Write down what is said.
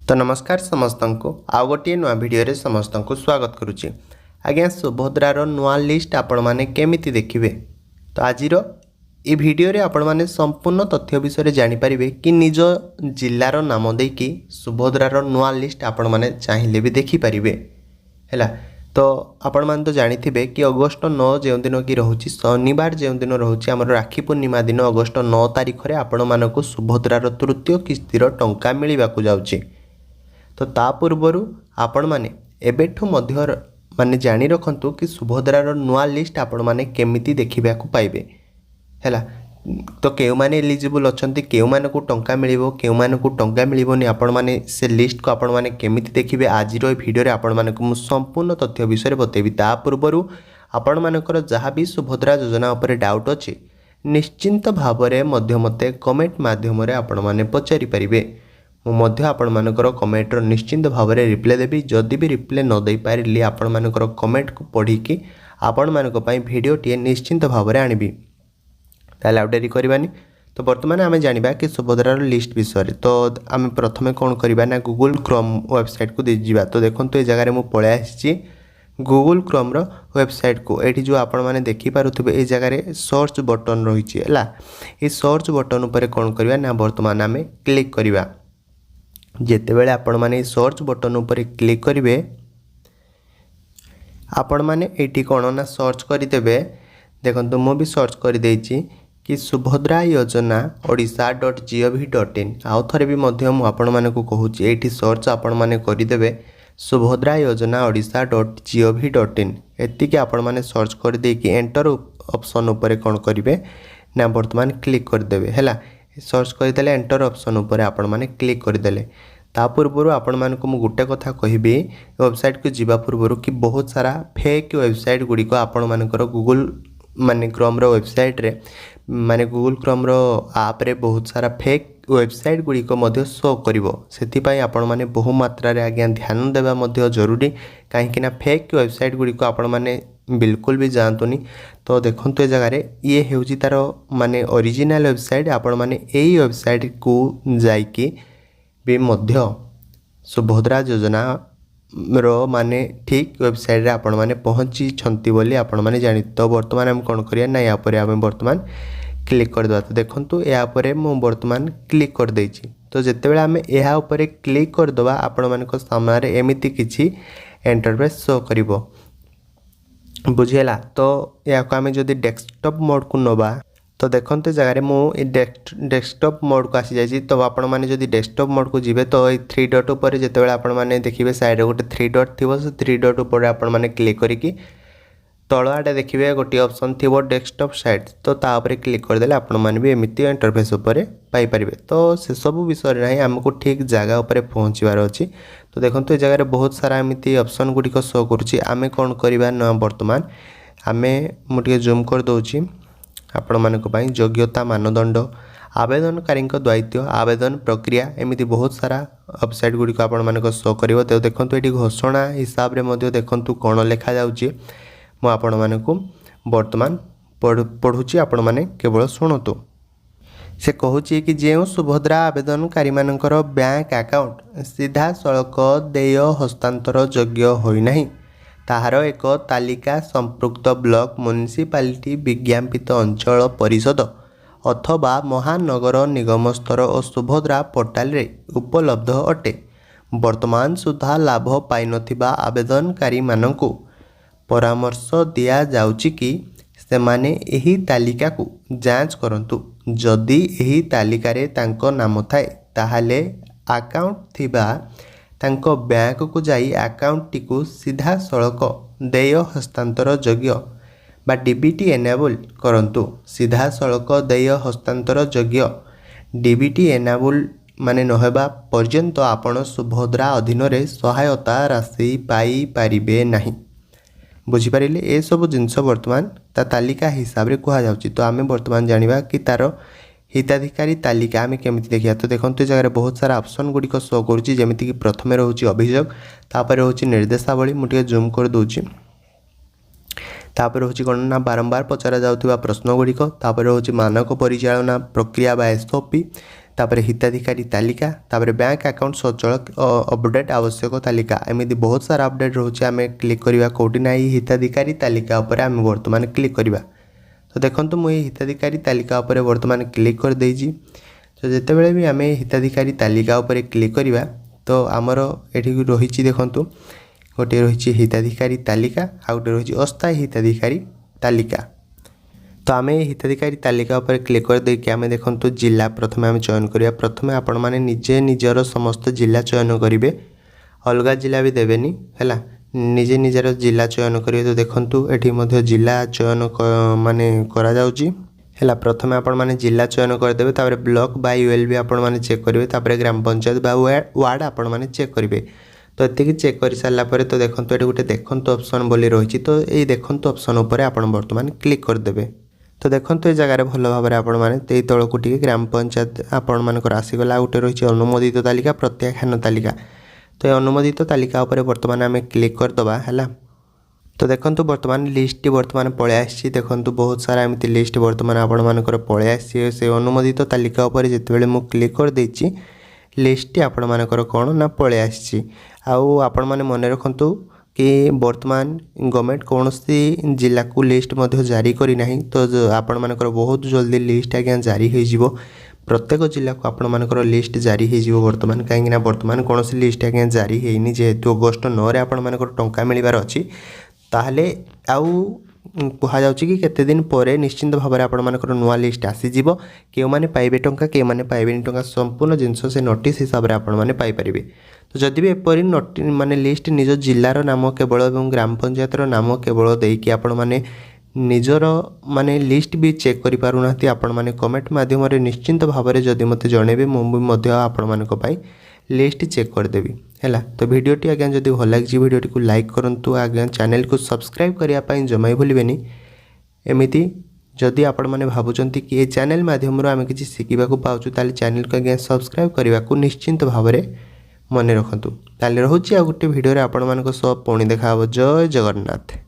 तो नमस्कार समस्त को आउ गोटे नुआ भिडियो समस्त को स्वागत करुच्ची। आज्ञा सुभद्रार नुआ लिस्ट आपण मैंने केमिति देखिए। तो आज ये भिडियो रे आपण मैंने संपूर्ण तथ्य विषय जानीपारे कि निज जिलार नाम देकी सुभद्रार नुआ लिस्ट आपण मैंने चाहिए भी देखिपारे है। तो आपण मैंने तो जानी कि अगस्ट 9 जो दिन कि रोचे शनिवार जो दिन रोचे आम राखी पूर्णिमा दिन अगस्ट 9 तारिख में आपण मानक सुभद्रार तृतीय किस्तिर टंका मिलवा जाऊँगी। तो ता पूर्वर आपण मैंने एबेठू मध्य माने जानी रखंतु कि सुभद्रार नुआ लिस्ट आपण मैंने केमिति देखा पाइबे है। तो के माने एलिजिबल अच्छी केउ मानकु टंका मिलिबो केउ मानकु टंका मिलिबोनी आपण माने से लिस्ट को आपण माने केमिति देखिबे आज भिडियो रे आपण मानकु मु संपूर्ण तथ्य विषय बतेबी। ता पूर्वर आपण मानकर जहाँ भी सुभद्रा योजना उपर डाउट अछि निश्चिंत भाव में मध्य मते कमेंट माध्यम रे आपण माने पचारि परिबे। मुझे आपण मानकर कमेंटर निश्चिंत भाव में रिप्लाई देवी। जदि भी रिप्लाई न दे पारि आपण मानकर कमेंट को पढ़ी कि आपण मानक पई वीडियो टी निश्चिंत भाव में आनिबी। ताले आउ डेरी करबानी। तो बर्तमान आम जानिबा कि सुभद्रार लिस्ट विषय। तो आम प्रथमे कौन करबा ना गूगल क्रोम वेबसाइट को जावा। तो देखो ये जगह मुझे पळै आसी गूगल क्रोम रो वेबसाइट को। ये जो आपण माने देखि पारुथिबे ए जगह सर्च बटन रही है। ये सर्च बटन उपर कौन करबा ना बर्तमान आम क्लिक करबा। जिते बड़े आपण माने सर्च बटन उपर क्लिक करेंगे आपण माने एटी कौन ना सर्च करदे। देखो मु भी सर्च कर देछि कि सुभद्रा योजना ओडिशा.gov.in आउ थे भी आपण माने को कहूँ ये सर्च आपण माने करदे सुभद्रा योजना ओडिशा.gov.in एतिके आपण माने सर्च कर दे कि एंटर ऑप्शन उपर कौन करेंगे ना बर्तमान क्लिक करदे है। सर्च करदे एंटर ऑप्शन उपर आपण माने क्लिक करदे। ता पूर्व आपण मानक मु गोटे कथा कहबी वेबसाइट को जीवा पूर्व कि बहुत सारा फेक वेबसाइट गुड़िक आपण मानकर गूगल माने क्रोम रो वेबसाइट रे माने गूगल क्रोम रो आप रे बहुत सारा फेक वेबसाइट गुड़िक मध्य शो करिवो। सेथिपाई आपण माने बहु मात्रा रे आज्ञा ध्यान देबा मध्य जरूरी कहीं ना फेक वेबसाइट गुड़िक आपण माने बिल्कुल भी जानतुनी। तो देखो ये जगह ये हेउची तार माने ओरिजिनल वेबसाइट आपण माने एई वेबसाइट को जाइकी भी मध्य सुभद्रा योजना रो माने ठीक वेबसाइट रे आपण माने पहुँची छंती बोली आपण माने जानी। तो वर्तमान हम कौन करिया ना या पर आम वर्तमान क्लिक कर दवा। तो देखंतु या पर मु वर्तमान क्लिक कर देछि। तो जेते बेले आम या ऊपर क्लिक कर दवा आपण मानक सामने एमिति किछि इंटरफेस शो करिवो बुझेला। तो या को आम जदि डेस्कटॉप मोड को नबा तो देखते जगह मुझे डेस्कटॉप मोड को आसी जाइए। तो आपण मैंने जब डेस्कटॉप मोड को जीवे तो ये 3 डॉट उपर जिते आपण मैंने देखिए साइड गोटे 3 डॉट थी से 3 डॉट उपर आपण मैंने क्लिक करिकी तल आड़े देखिए गोटे ऑप्शन थी डेस्कटॉप साइट। तो तापर क्लिक करदे आपण मैंने भी एमती इंटरफेस उपर पाइपर। तो से सब विषय ना आमको ठीक जगह उपर पहुँचबार अच्छी। तो देखो ये जगह बहुत सारा एमती ऑप्शन गुड़िक शो करुँची। आम कौन करवा ना बर्तमान आम मुझे जूम कर दूची आपण मानक पई योग्यता मानदंड आवेदनकारी दायित्व आवेदन प्रक्रिया एमती बहुत सारा वेबसाइट गुड़िक आपण मानक शो करिवो। तो देखो ये घोषणा हिसाब रे देखु कौन लिखा जाउची मु आपण मानक वर्तमान पढ़ुची आपण माने केवल शुणतु। से कहूची कि जो सुभद्रा आवेदनकारी मानकर बैंक अकाउंट सीधा सड़क देय हस्तांतर योग्य होई नाही ताहार एक तालिका संपृक्त ब्लॉक म्युनिसिपालिटी विज्ञापित अंचल परिषद अथवा महानगर निगम स्तर और सुभद्रा पोर्टाल रे उपलब्ध अटे। वर्तमान सुधा लाभ पाई नथिबा आवेदनकारी मानकु परामर्श दिया जाउची कि सेमाने एही तालिका को जांच करंतु। जदि एही तालिका रे तांको नाम थाए ताहाले अकाउंट थिबा तांको बैंक को जाई अकाउंट टी को सीधा सड़क देय हस्तांतर योग्य बा डीबीटी एनेबल करंतु। सीधा सड़क देय हस्तांतर योग्य डीबीटी एनेबल माने नहेबा पर्यंत आपण सुभद्रा अधीन रे सहायता राशि पाई पारिबे नाही। बुझिपारिले ए सब जिनस वर्तमान ता तालिका हिसाब रे कहा जाउची। तो आमे वर्तमान जानिबा कि तार हिताधिकारी तालिका आम केमिति देखिया। तो देखो ये जगह बहुत सारा ऑप्शन गुड़िक शो करुँची जमीक प्रथम रोचे अभियोग तापर रोचे निर्देशावली मुझे जूम कर दूची तापर रोचे कौन ना बारंबार पचरा जाउथिबा प्रश्न गुड़िक तापर रोचे मानक परिचालना प्रक्रिया बा एसओपी तापर हिताधिकारी तालिका तापर बैंक अकाउंट सचल अपडेट आवश्यक तालिका एमती बहुत सारा अपडेट रोचे आम क्लिक करवा कौटी ना हिताधिकारी तालिका उपर आम बर्तमान क्लिक करवा। तो देखो मुझे हिताधिकारी तालिका उपर बर्तमान क्लिक कर देइछि। तो जितेबाला भी आम हिताधिकारी तालिका उपर क्लिक करवा तो आमर ये रही देखूँ गोटे रही हिताधिकारी तालिका आ गोटे रही अस्थायी हिताधिकारी तालिका। तो आम हिताधिकारी तालिका उपर क्लिक कर देके आम देखो जिला प्रथम आम चयन करिया। प्रथम आपण मैंने निजे निजर समस्त जिला चयन करेंगे अलग जिला भी देवेनी है निजे निजर जिला चयन करेंगे। तो देखो ये जिला चयन माने करा जाउची है। प्रथम आपण मैंने जिला चयन करदे तापर ब्लॉक बाय यूएल भी आपण मैंने चेक करेंगे तापर ग्राम पंचायत बा वार्ड आपण मैंने चेक करेंगे। तो ये चेक कर सारापर तो देखो ये गोटे देखो ऑप्शन बोली रही। तो ये देखो ऑप्शन उपर आपण बर्तमान क्लिक करदे। तो देखो ये जगार भल भाव में आपण मैंने तौक टी ग्राम पंचायत आपण मानकर आसीगला गोटे रही अनुमोदित तालिका प्रत्याख्यान तालिका। तो ये अनुमोदित तालिका उपर बर्तमान आम क्लिक करदबा है। तो देखो बर्तमान लिस्ट बर्तमान पलि आसी देखो बहुत सारा एमती लिस्ट बर्तमान आपण मानकर पलि आसी से अनुमोदित तालिका उपर जितेबाला मु क्लिक कर देछि लिस्ट आपण मानकर कौन ना पलि आसी। आउ आपण माने मन रखंतु कि वर्तमान गवर्नमेंट कौन सी जिला को लिस्ट मध्य जारी करी नहीं। तो आपण मानकर बहुत जल्दी लिस्ट आज्ञा जारी हो प्रत्येक जिला को आपण मानकर लिस्ट जारी हो वर्तमान कहीं वर्तमान कौन सी लिस्ट आज्ञा जारी होनी जेहेतु अगस्ट 9 रे आपण मानकर टंका मिलबार अच्छी ताहले आउ कह जाउछि कि केते दिन पर निश्चिंत भाव में आपण मानकर नुआ लिस्ट आसीजिवो केउ माने पाइबे टंका के माने पाइबेनी टंका संपूर्ण जिनस से नोटिस हिसाब से आपण माने पाई परिबे। तो जदि भी एपरी माने लिस्ट निज जिलार नाम केवल और ग्राम पंचायतर नाम केवल देकी आपण माने निजर माने लिस्ट भी चेक करि पारुनाती आपण माने कमेंट माध्यम रे निश्चिंत भाव में जदि मते जणेबे मु आपण मानक पाई लिस्ट चेक करदेवी है। तो वीडियोटी आज्ञा जदि भल लगी वीडियोटी को लाइक करंतु आज्ञा चैनल को सब्सक्राइब करने जमा भूलें। एमती जदि आपण मैंने भावुंट कि ये चैनल माध्यम आम कि शिखा पाचु ताले चैनल को आज्ञा सब्सक्राइब करने को निश्चिंत भाव में मन रखु। ताले रोचे आ गोटे वीडियो आपण मान पुणी देखा। जय जगन्नाथ।